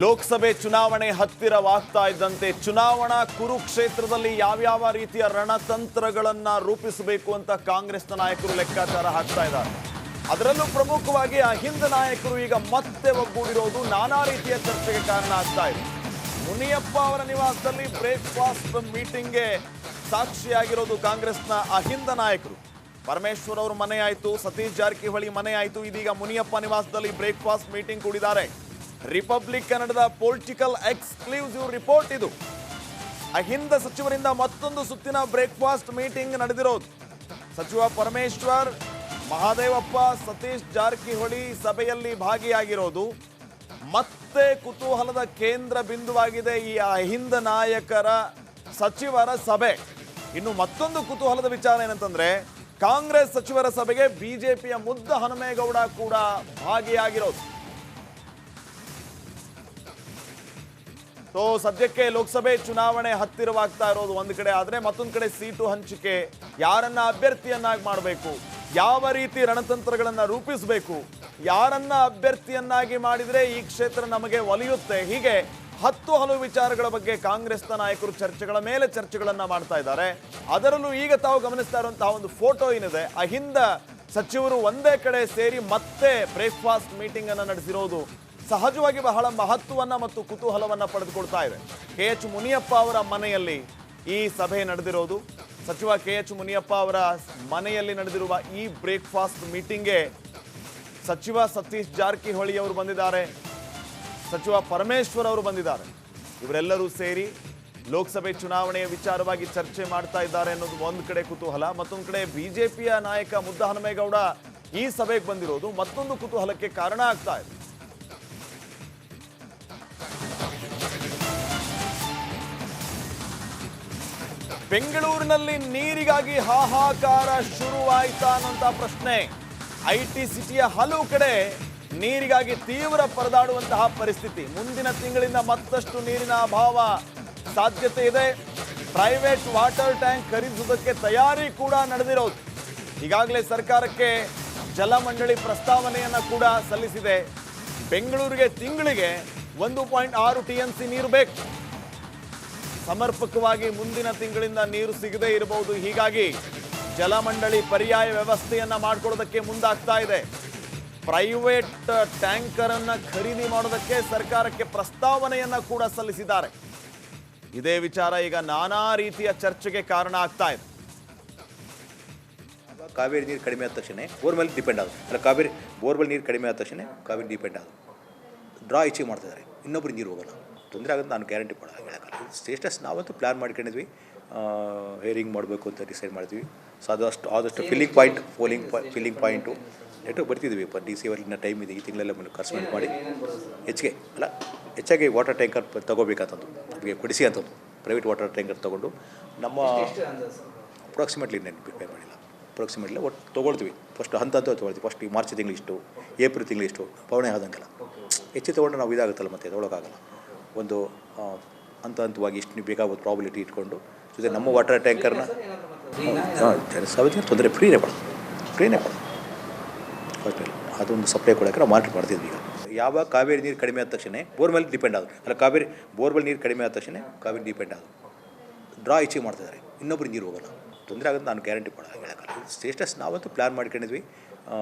ಲೋಕಸಭೆ ಚುನಾವಣೆ ಹತ್ತಿರವಾಗ್ತಾ ಇದ್ದಂತೆ ಚುನಾವಣಾ ಕುರುಕ್ಷೇತ್ರದಲ್ಲಿ ಯಾವ ರೀತಿಯ ರಣತಂತ್ರಗಳನ್ನ ರೂಪಿಸಬೇಕು ಅಂತ ಕಾಂಗ್ರೆಸ್ನ ನಾಯಕರು ಲೆಕ್ಕಾಚಾರ ಹಾಕ್ತಾ ಇದ್ದಾರೆ. ಅದರಲ್ಲೂ ಪ್ರಮುಖವಾಗಿ ಅಹಿಂದ ನಾಯಕರು ಈಗ ಮತ್ತೆ ಒಗ್ಗೂಡಿರೋದು ನಾನಾ ರೀತಿಯ ಚರ್ಚೆಗೆ ಕಾರಣ ಆಗ್ತಾ ಇದೆ. ಮುನಿಯಪ್ಪ ಅವರ ನಿವಾಸದಲ್ಲಿ ಬ್ರೇಕ್ಫಾಸ್ಟ್ ಮೀಟಿಂಗ್ಗೆ ಸಾಕ್ಷಿಯಾಗಿರೋದು ಕಾಂಗ್ರೆಸ್ನ ಅಹಿಂದ ನಾಯಕರು. ಪರಮೇಶ್ವರ್ ಅವರ ಮನೆ ಆಯಿತು, ಸತೀಶ್ ಜಾರಕಿಹೊಳಿ ಮನೆ ಆಯಿತು, ಇದೀಗ ಮುನಿಯಪ್ಪ ನಿವಾಸದಲ್ಲಿ ಬ್ರೇಕ್ಫಾಸ್ಟ್ ಮೀಟಿಂಗ್ ಕೂಡಿದ್ದಾರೆ. ರಿಪಬ್ಲಿಕ್ ಕನ್ನಡದ ಪೊಲಿಟಿಕಲ್ ಎಕ್ಸ್ಕ್ಲೂಸಿವ್ ರಿಪೋರ್ಟ್ ಇದು. ಅಹಿಂದ ಸಚಿವರಿಂದ ಮತ್ತೊಂದು ಸುತ್ತಿನ ಬ್ರೇಕ್ಫಾಸ್ಟ್ ಮೀಟಿಂಗ್ ನಡೆದಿರೋದು. ಸಚಿವ ಪರಮೇಶ್ವರ್, ಮಹಾದೇವಪ್ಪ, ಸತೀಶ್ ಜಾರಕಿಹೊಳಿ ಸಭೆಯಲ್ಲಿ ಭಾಗಿಯಾಗಿರೋದು ಮತ್ತೆ ಕುತೂಹಲದ ಕೇಂದ್ರ ಬಿಂದುವಾಗಿದೆ. ಈ ಅಹಿಂದ ನಾಯಕರ ಸಚಿವರ ಸಭೆ. ಇನ್ನು ಮತ್ತೊಂದು ಕುತೂಹಲದ ವಿಚಾರ ಏನಂತಂದ್ರೆ, ಕಾಂಗ್ರೆಸ್ ಸಚಿವರ ಸಭೆಗೆ ಬಿಜೆಪಿಯ ಮುದ್ದ ಹನುಮೇಗೌಡ ಕೂಡ ಭಾಗಿಯಾಗಿರೋದು. ಸದ್ಯಕ್ಕೆ ಲೋಕಸಭೆ ಚುನಾವಣೆ ಹತ್ತಿರವಾಗ್ತಾ ಇರೋದು ಒಂದು ಕಡೆ ಆದ್ರೆ, ಮತ್ತೊಂದು ಕಡೆ ಸೀಟು ಹಂಚಿಕೆ, ಯಾರನ್ನ ಅಭ್ಯರ್ಥಿಯನ್ನಾಗಿ ಮಾಡಬೇಕು, ಯಾವ ರೀತಿ ರಣತಂತ್ರಗಳನ್ನ ರೂಪಿಸಬೇಕು, ಯಾರನ್ನ ಅಭ್ಯರ್ಥಿಯನ್ನಾಗಿ ಮಾಡಿದ್ರೆ ಈ ಕ್ಷೇತ್ರ ನಮಗೆ ಒಲಿಯುತ್ತೆ, ಹೀಗೆ ಹಲವು ವಿಚಾರಗಳ ಬಗ್ಗೆ ಕಾಂಗ್ರೆಸ್ನ ನಾಯಕರು ಚರ್ಚೆಗಳ ಮೇಲೆ ಚರ್ಚೆಗಳನ್ನ ಮಾಡ್ತಾ ಇದ್ದಾರೆ. ಅದರಲ್ಲೂ ಈಗ ತಾವು ಗಮನಿಸ್ತಾ ಇರುವಂತಹ ಒಂದು ಫೋಟೋ ಏನಿದೆ, ಅಹಿಂದ ಸಚಿವರು ಒಂದೇ ಕಡೆ ಸೇರಿ ಮತ್ತೆ ಬ್ರೇಕ್ಫಾಸ್ಟ್ ಮೀಟಿಂಗ್ ಅನ್ನ ನಡೆಸಿರೋದು ಸಹಜವಾಗಿ ಬಹಳ ಮಹತ್ವವನ್ನ ಮತ್ತು ಕುತೂಹಲವನ್ನ ಪಡೆದುಕೊಳ್ತಾ ಇದೆ. KH ಮುನಿಯಪ್ಪ ಅವರ ಮನೆಯಲ್ಲಿ ಈ ಸಭೆ ನಡೆದಿರೋದು. ಸಚಿವ KH ಮುನಿಯಪ್ಪ ಅವರ ಮನೆಯಲ್ಲಿ ನಡೆದಿರುವ ಈ ಬ್ರೇಕ್ಫಾಸ್ಟ್ ಮೀಟಿಂಗ್ಗೆ ಸಚಿವ ಸತೀಶ್ ಜಾರಕಿಹೊಳಿ ಅವರು ಬಂದಿದ್ದಾರೆ, ಸಚಿವ ಪರಮೇಶ್ವರ್ ಅವರು ಬಂದಿದ್ದಾರೆ. ಇವರೆಲ್ಲರೂ ಸೇರಿ ಲೋಕಸಭೆ ಚುನಾವಣೆಯ ವಿಚಾರವಾಗಿ ಚರ್ಚೆ ಮಾಡ್ತಾ ಇದ್ದಾರೆ ಅನ್ನೋದು ಒಂದು ಕಡೆ ಕುತೂಹಲ. ಮತ್ತೊಂದು ಕಡೆ ಬಿಜೆಪಿಯ ನಾಯಕ ಮುದ್ದ ಹನುಮೇಗೌಡ ಈ ಸಭೆಗೆ ಬಂದಿರೋದು ಮತ್ತೊಂದು ಕುತೂಹಲಕ್ಕೆ ಕಾರಣ ಆಗ್ತಾ ಇದೆ. ಬೆಂಗಳೂರಿನಲ್ಲಿ ನೀರಿಗಾಗಿ ಹಾಹಾಕಾರ ಶುರುವಾಯ್ತಾ ಅನ್ನೋಂಥ ಪ್ರಶ್ನೆ. IT ಸಿಟಿಯ ಹಲವು ಕಡೆ ನೀರಿಗಾಗಿ ತೀವ್ರ ಪರದಾಡುವಂತಹ ಪರಿಸ್ಥಿತಿ. ಮುಂದಿನ ತಿಂಗಳಿಂದ ಮತ್ತಷ್ಟು ನೀರಿನ ಅಭಾವ ಸಾಧ್ಯತೆ ಇದೆ. ಪ್ರೈವೇಟ್ ವಾಟರ್ ಟ್ಯಾಂಕ್ ಖರೀದಿಸುವುದಕ್ಕೆ ತಯಾರಿ ಕೂಡ ನಡೆದಿರೋದು. ಈಗಾಗಲೇ ಸರ್ಕಾರಕ್ಕೆ ಜಲಮಂಡಳಿ ಪ್ರಸ್ತಾವನೆಯನ್ನ ಕೂಡ ಸಲ್ಲಿಸಿದೆ. ಬೆಂಗಳೂರಿಗೆ ತಿಂಗಳಿಗೆ 1.6 TMC ನೀರು ಬೇಕು. ಸಮರ್ಪಕವಾಗಿ ಮುಂದಿನ ತಿಂಗಳಿಂದ ನೀರು ಸಿಗದೇ ಇರಬಹುದು. ಹೀಗಾಗಿ ಜಲಮಂಡಳಿ ಪರ್ಯಾಯ ವ್ಯವಸ್ಥೆಯನ್ನ ಮಾಡಿಕೊಳ್ಳೋದಕ್ಕೆ ಮುಂದಾಗ್ತಾ ಇದೆ. ಪ್ರೈವೇಟ್ ಟ್ಯಾಂಕರ್ ಅನ್ನ ಖರೀದಿ ಮಾಡೋದಕ್ಕೆ ಸರ್ಕಾರಕ್ಕೆ ಪ್ರಸ್ತಾವನೆಯನ್ನ ಕೂಡ ಸಲ್ಲಿಸಿದ್ದಾರೆ. ಇದೇ ವಿಚಾರ ಈಗ ನಾನಾ ರೀತಿಯ ಚರ್ಚೆಗೆ ಕಾರಣ ಆಗ್ತಾ ಇದೆ. ಕಾವೇರಿ ನೀರು ಕಡಿಮೆ ಆದ ತಕ್ಷಣ ಬೋರ್ವೆಲ್ ಡಿಪೆಂಡ್ ಆಗೋದು ಅಲ್ಲ, ಕಾವೇರಿ ಬೋರ್ವೆಲ್ ನೀರು ಕಡಿಮೆ ಆದ ತಕ್ಷಣ ಕಾವೇರಿ ಡಿಪೆಂಡ್ ಆಗೋದು. ಡ್ರಾ ಈಚೆ ಮಾಡ್ತಿದ್ದಾರೆ, ಇನ್ನೊಬ್ರು ನೀರು ಹೋಗೋಲ್ಲ, ತೊಂದರೆ ಆಗೋದು ನಾನು ಗ್ಯಾರಂಟಿ ಹೇಳೋಕ್ಕಲ್ಲ. ಸ್ಟೇಟಸ್ ನಾವಂತೂ ಪ್ಲ್ಯಾನ್ ಮಾಡ್ಕೊಂಡಿದ್ವಿ, ಹೇರಿಂಗ್ ಮಾಡಬೇಕು ಅಂತ ಡಿಸೈಡ್ ಮಾಡ್ತೀವಿ. ಸೊ ಆದಷ್ಟು ಫಿಲ್ಲಿಂಗ್ ಪಾಯಿಂಟು ನೆಟ್ಟು ಬರ್ತಿದ್ವಿ. DC ಅವರಿನ ಟೈಮ್ ಇದೆ, ಈ ತಿಂಗಳೆಲ್ಲ ಕನ್ಸಲ್ಟ್ ಮಾಡಿ ಹೆಚ್ಚಾಗಿ ವಾಟರ್ ಟ್ಯಾಂಕರ್ ತೊಗೋಬೇಕಂತಂದು ನಮಗೆ ಕೊಡಿಸಿ ಅಂತಂದು ಪ್ರೈವೇಟ್ ವಾಟರ್ ಟ್ಯಾಂಕರ್ ತೊಗೊಂಡು ನಮ್ಮ ಅಪ್ರಾಕ್ಸಿಮೇಟ್ಲಿ ನಾನು ಪ್ರಿಪೇರ್ ಮಾಡಿಲ್ಲ, ಅಪ್ರಾಕ್ಸಿಮೇಟ್ಲಿ ಒಟ್ಟು ತೊಗೊಳ್ತೀವಿ. ಫಸ್ಟ್ ಹಂತ ತೊಗೊಳ್ತೀವಿ. ಫಸ್ಟ್ ಈ ಮಾರ್ಚ್ ತಿಂಗಳಿಷ್ಟು, ಏಪ್ರಿಲ್ ತಿಂಗಳಿಷ್ಟು ಪವಣೆ ಆದಂಗೆಲ್ಲ ಹೆಚ್ಚು ತೊಗೊಂಡು ನಾವು ಇದಾಗುತ್ತಲ್ಲ, ಮತ್ತೆ ತೊಗೊಳಕ್ಕಾಗಲ್ಲ. ಒಂದು ಹಂತವಾಗಿ ಇಷ್ಟು ಬೇಕಾಗೋದು ಪ್ರಾಬಿಲಿಟಿ ಇಟ್ಕೊಂಡು ಜೊತೆ ನಮ್ಮ ವಾಟರ್ ಟ್ಯಾಂಕರ್ನ ತೊಂದರೆ ಫ್ರೀನೇ ಕೊಡೋದು ಫಸ್ಟ್ ಅದೊಂದು ಸಪ್ಲೈ ಕೊಡೋಕ್ಕೆ ನಾವು ಮಾನಿಟರ್ ಮಾಡ್ತಿದ್ವಿ. ಈಗ ಯಾವ ಕಾವೇರಿ ನೀರು ಕಡಿಮೆ ಆದ ತಕ್ಷಣ ಬೋರ್ವೆಲ್ ಡಿಪೆಂಡ್ ಆಗೋದು ಅಲ್ಲ, ಬೋರ್ವೆಲ್ ನೀರು ಕಡಿಮೆ ಆದ ತಕ್ಷಣ ಕಾವೇರಿ ಡಿಪೆಂಡ್ ಆಗೋದು. ಡ್ರಾ ಈಚೆ ಮಾಡ್ತಿದ್ದಾರೆ, ಇನ್ನೊಬ್ರು ನೀರು ಹೋಗೋಲ್ಲ, ತೊಂದರೆ ಆಗೋದು ನಾನು ಗ್ಯಾರಂಟಿ ಹೇಳೋಕ್ಕಲ್ಲ. ಸ್ಟೇಟಸ್ ನಾವಂತೂ ಪ್ಲ್ಯಾನ್ ಮಾಡ್ಕೊಂಡಿದ್ವಿ,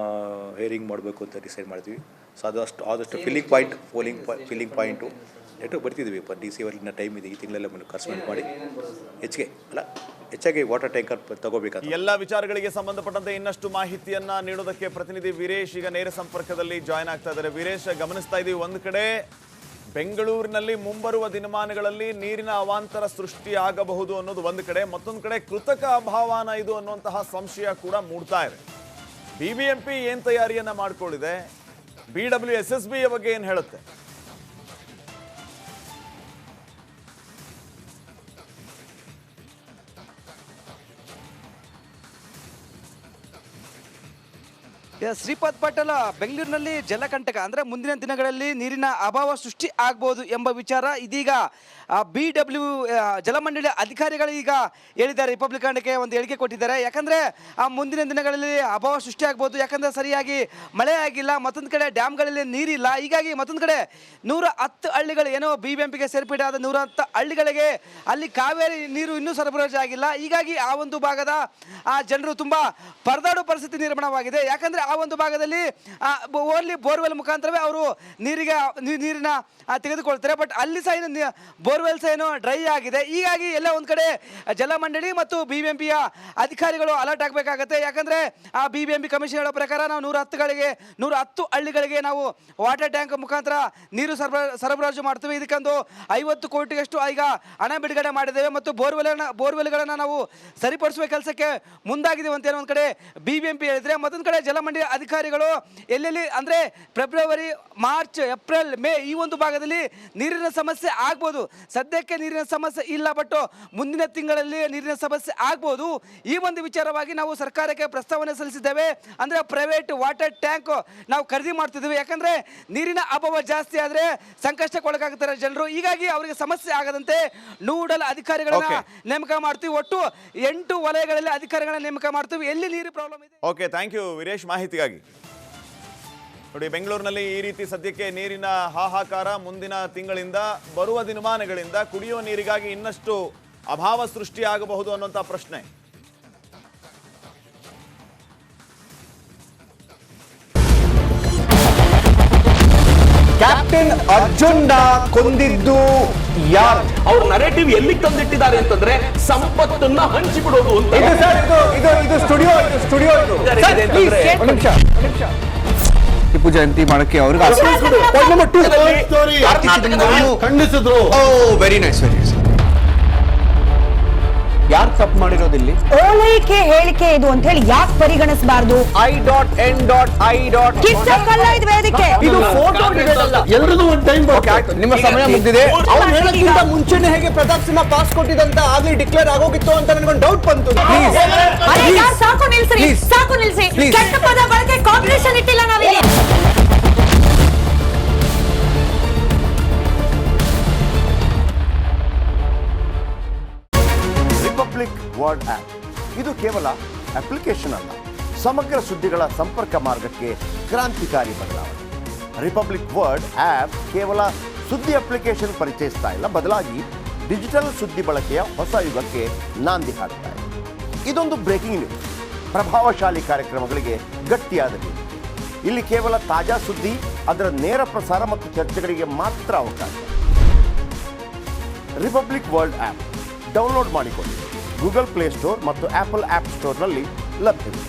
ಹೇರಿಂಗ್ ಮಾಡಬೇಕು ಅಂತ ಡಿಸೈಡ್ ಮಾಡ್ತೀವಿ. ಸೊ ಆದಷ್ಟು ಫಿಲ್ಲಿಂಗ್ ಪಾಯಿಂಟು ನೆಟ್ಟು ಬರ್ತಿದ್ವಿ. DC ಅವರಿನ ಟೈಮ್ ಇದೆ, ಈ ತಿಂಗಳೆಲ್ಲ ಕನ್ಸಲ್ಟ್ ಮಾಡಿ ಹೆಚ್ಚಾಗಿ ವಾಟರ್ ಟ್ಯಾಂಕರ್ ತಗೋಬೇಕಂತ. ಎಲ್ಲ ವಿಚಾರಗಳಿಗೆ ಸಂಬಂಧಪಟ್ಟಂತೆ ಇನ್ನಷ್ಟು ಮಾಹಿತಿಯನ್ನ ನೀಡೋದಕ್ಕೆ ಪ್ರತಿನಿಧಿ ವೀರೇಶ್ ಈಗ ನೇರ ಸಂಪರ್ಕದಲ್ಲಿ ಜಾಯ್ನ್ ಆಗ್ತಾ ಇದ್ದಾರೆ. ವೀರೇಶ್, ಗಮನಿಸ್ತಾ ಇದ್ದೀವಿ, ಒಂದು ಕಡೆ ಬೆಂಗಳೂರಿನಲ್ಲಿ ಮುಂಬರುವ ದಿನಮಾನಗಳಲ್ಲಿ ನೀರಿನ ಅವಾಂತರ ಸೃಷ್ಟಿ ಆಗಬಹುದು ಅನ್ನೋದು ಒಂದು ಕಡೆ, ಮತ್ತೊಂದು ಕಡೆ ಕೃತಕ ಅಭಾವನ ಇದು ಅನ್ನುವಂತಹ ಸಂಶಯ ಕೂಡ ಮೂಡ್ತಾ ಇದೆ. BBMP ಏನ್ ತಯಾರಿಯನ್ನ ಮಾಡಿಕೊಂಡಿದೆ, BWSSB ಬಗ್ಗೆ ಏನ್ ಹೇಳುತ್ತೆ? ಶ್ರೀಪಾದ್ ಪಾಟೀಲ್ ಬೆಂಗಳೂರಿನಲ್ಲಿ ಜಲಕಂಟಕ ಅಂದರೆ ಮುಂದಿನ ದಿನಗಳಲ್ಲಿ ನೀರಿನ ಅಭಾವ ಸೃಷ್ಟಿ ಆಗ್ಬೋದು ಎಂಬ ವಿಚಾರ ಇದೀಗ BW ಜಲಮಂಡಳಿ ಅಧಿಕಾರಿಗಳು ಈಗ ಹೇಳಿದ್ದಾರೆ. ರಿಪಬ್ಲಿಕನ್ಗೆ ಒಂದು ಹೇಳಿಕೆ ಕೊಟ್ಟಿದ್ದಾರೆ. ಯಾಕಂದರೆ ಮುಂದಿನ ದಿನಗಳಲ್ಲಿ ಅಭಾವ ಸೃಷ್ಟಿ ಆಗ್ಬೋದು. ಯಾಕಂದರೆ ಸರಿಯಾಗಿ ಮಳೆ ಆಗಿಲ್ಲ, ಮತ್ತೊಂದು ಕಡೆ ಡ್ಯಾಮ್ಗಳಲ್ಲಿ ನೀರಿಲ್ಲ. ಹೀಗಾಗಿ ಮತ್ತೊಂದು ಕಡೆ 110 ಹಳ್ಳಿಗಳು ಏನೋ BBMPಗೆ ಸೇರ್ಪಡೆಯಾದ 110 ಹಳ್ಳಿಗಳಿಗೆ ಅಲ್ಲಿ ಕಾವೇರಿ ನೀರು ಇನ್ನೂ ಸರಬರಾಜು ಆಗಿಲ್ಲ. ಹೀಗಾಗಿ ಆ ಒಂದು ಭಾಗದ ಜನರು ತುಂಬ ಪರದಾಡುವ ಪರಿಸ್ಥಿತಿ ನಿರ್ಮಾಣವಾಗಿದೆ. ಯಾಕಂದರೆ ಆ ಒಂದು ಭಾಗದಲ್ಲಿ ಓನ್ಲಿ ಬೋರ್ವೆಲ್ ಮುಖಾಂತರವೇ ಅವರು ನೀರಿನ ತೆಗೆದುಕೊಳ್ತಾರೆ. ಬಟ್ ಅಲ್ಲಿ ಸಹ ಏನು ಬೋರ್ವೆಲ್ಸ್ ಏನು ಡ್ರೈ ಆಗಿದೆ. ಹೀಗಾಗಿ ಎಲ್ಲ ಒಂದು ಕಡೆ ಜಲಮಂಡಳಿ ಮತ್ತು BBMPಯ ಅಧಿಕಾರಿಗಳು ಅಲರ್ಟ್ ಆಗಬೇಕಾಗತ್ತೆ. ಯಾಕಂದರೆ ಆ BBMP ಕಮಿಷನ್ ಹೇಳೋ ಪ್ರಕಾರ ನಾವು 110 ಹಳ್ಳಿಗಳಿಗೆ ನಾವು ವಾಟರ್ ಟ್ಯಾಂಕ್ ಮುಖಾಂತರ ನೀರು ಸರಬರಾಜು ಮಾಡ್ತೀವಿ. ಇದಕ್ಕೊಂದು 50 ಕೋಟಿಯಷ್ಟು ಈಗ ಹಣ ಬಿಡುಗಡೆ ಮಾಡಿದ್ದೇವೆ ಮತ್ತು ಬೋರ್ವೆಲ್ಗಳನ್ನು ನಾವು ಸರಿಪಡಿಸುವ ಕೆಲಸಕ್ಕೆ ಮುಂದಾಗಿದ್ದೀವಿ ಅಂತ ಒಂದು ಕಡೆ BBMP ಹೇಳಿದರೆ, ಮತ್ತೊಂದು ಕಡೆ ಜಲಮಂಡಳಿ ಅಧಿಕಾರಿಗಳು ಎಲ್ಲೆಲ್ಲಿ ಅಂದರೆ ಫೆಬ್ರವರಿ, ಮಾರ್ಚ್, ಏಪ್ರಿಲ್, ಮೇ ಈ ಒಂದು ಭಾಗದಲ್ಲಿ ನೀರಿನ ಸಮಸ್ಯೆ ಆಗ್ಬೋದು. ಸದ್ಯಕ್ಕೆ ನೀರಿನ ಸಮಸ್ಯೆ ಇಲ್ಲ, ಬಟ್ ಮುಂದಿನ ತಿಂಗಳಲ್ಲಿ ನೀರಿನ ಸಮಸ್ಯೆ ಆಗ್ಬೋದು. ಈ ಒಂದು ವಿಚಾರವಾಗಿ ನಾವು ಸರ್ಕಾರಕ್ಕೆ ಪ್ರಸ್ತಾವನೆ ಸಲ್ಲಿಸಿದ್ದೇವೆ. ಅಂದರೆ ಪ್ರೈವೇಟ್ ವಾಟರ್ ಟ್ಯಾಂಕ್ ನಾವು ಖರೀದಿ ಮಾಡ್ತಿದ್ದೀವಿ. ಯಾಕಂದರೆ ನೀರಿನ ಅಭಾವ ಜಾಸ್ತಿ ಆದರೆ ಸಂಕಷ್ಟಕ್ಕೊಳಗಾಗುತ್ತಾರೆ ಜನರು. ಹೀಗಾಗಿ ಅವರಿಗೆ ಸಮಸ್ಯೆ ಆಗದಂತೆ ನೋಡಲ್ ಅಧಿಕಾರಿಗಳನ್ನ ನೇಮಕ ಮಾಡ್ತೀವಿ. ಒಟ್ಟು 8 ವಲಯಗಳಲ್ಲಿ ಅಧಿಕಾರಿಗಳನ್ನ ನೇಮಕ ಮಾಡ್ತೀವಿ ಎಲ್ಲಿ ನೀರು ಪ್ರಾಬ್ಲಮ್ ಇದೆ. ಓಕೆ, ಥ್ಯಾಂಕ್ ಯು ವೀರೇಶ್ ಮಾಹಿತಿಗಾಗಿ. ನೋಡಿ, ಬೆಂಗಳೂರಿನಲ್ಲಿ ಈ ರೀತಿ ಸದ್ಯಕ್ಕೆ ನೀರಿನ ಹಾಹಾಕಾರ ಮುಂದಿನ ತಿಂಗಳಿಂದ ಬರುವ ದಿನಮಾನಗಳಿಂದ ಕುಡಿಯುವ ನೀರಿಗಾಗಿ ಇನ್ನಷ್ಟು ಅಭಾವ ಸೃಷ್ಟಿಯಾಗಬಹುದು ಅನ್ನುವಂಥ ಪ್ರಶ್ನೆ. ಕ್ಯಾಪ್ಟನ್ ಅರ್ಜುನ್ ಕೊಂದಿದ್ದು ಯಾರು? ಅವ್ರ ನರೇಟಿವ್ ಎಲ್ಲಿ ತಂದಿಟ್ಟಿದ್ದಾರೆ ಅಂತಂದ್ರೆ ಸಂಪತ್ತನ್ನ ಹಂಚಿಬಿಡೋದು ಅಂತ. ಇದು ಸ್ಟುಡಿಯೋ ಟಿಪ್ಪು ಜಯಂತಿ ಮಾಡಕ್ಕೆ ಅವ್ರಿಗೆ ಖಂಡಿಸಿದ್ರು. Very nice, very nice. ಯಾರು ತಪ್ಪು ಮಾಡಿರೋದಿಲ್ಲಿ? ಓಲೈಕೆ ಹೇಳಿಕೆ ಇದು ಅಂತ ಹೇಳಿ ಯಾಕೆ ಪರಿಗಣಿಸಬಾರದು? ಕಿಚ್ಚಕ್ಕಲ್ಲ ವೇದಿಕೆ. ಇದು ಫೋಟೋ ಎಲ್ಲರದು ಒಂದು ಟೈಮ್. ನಿಮ್ಮ ಸಮಯ ಮುಗಿದಿದೆ. ಅವ್ರು ಹೇಳೋಕ್ಕಿಂತ ಮುಂಚೆನೆ ಹೇಗೆ ಪ್ರತಾಪ್ ಸಿಂಹ ಪಾಸ್ ಕೊಟ್ಟಿದಂತ ಆಗ್ಲಿ ಡಿಕ್ಲೇರ್ ಆಗೋಗಿತ್ತು ಅಂತ ನನಗೊಂದು ಡೌಟ್ ಬಂತು. ಸಾಕು ನಿಲ್ಸ್ರಿ, ಸಾಕು ನಿಲ್ಸಿ. ಕೆಟ್ಟ ಪದ ಬಳಕೆ ಕಾಂಪಿಟೇಷನ್ ಇಟ್ಟಿಲ್ಲ ನಾವಿಲ್ಲಿ. ರಿಪಬ್ಲಿಕ್ ವರ್ಡ್ ಆಪ್ ಇದು ಕೇವಲ ಅಪ್ಲಿಕೇಶನ್ ಅಲ್ಲ, ಸಮಗ್ರ ಸುದ್ದಿಗಳ ಸಂಪರ್ಕ ಮಾರ್ಗಕ್ಕೆ ಕ್ರಾಂತಿಕಾರಿ ಬದಲಾವಣೆ. ರಿಪಬ್ಲಿಕ್ ವರ್ಡ್ ಆಪ್ ಕೇವಲ ಸುದ್ದಿ ಅಪ್ಲಿಕೇಶನ್ ಪರಿಚಯಿಸ್ತಾ ಇಲ್ಲ, ಬದಲಾಗಿ ಡಿಜಿಟಲ್ ಸುದ್ದಿ ಬಳಕೆಯ ಹೊಸ ಯುಗಕ್ಕೆ ನಾಂದಿ ಹಾಡ್ತಾ ಇದೆ. ಇದೊಂದು ಬ್ರೇಕಿಂಗ್ ನ್ಯೂಸ್, ಪ್ರಭಾವಶಾಲಿ ಕಾರ್ಯಕ್ರಮಗಳಿಗೆ ಗಟ್ಟಿಯಾದ ನ್ಯೂಸ್. ಇಲ್ಲಿ ಕೇವಲ ತಾಜಾ ಸುದ್ದಿ, ಅದರ ನೇರ ಪ್ರಸಾರ ಮತ್ತು ಚರ್ಚೆಗಳಿಗೆ ಮಾತ್ರ ಅವಕಾಶ. ರಿಪಬ್ಲಿಕ್ ವರ್ಲ್ಡ್ ಆ್ಯಪ್ ಡೌನ್ಲೋಡ್ ಮಾಡಿಕೊಳ್ಳಿ. ಗೂಗಲ್ ಪ್ಲೇ ಸ್ಟೋರ್ ಮತ್ತು ಆಪಲ್ ಆ್ಯಪ್ ಸ್ಟೋರ್ನಲ್ಲಿ ಲಭ್ಯವಿದೆ.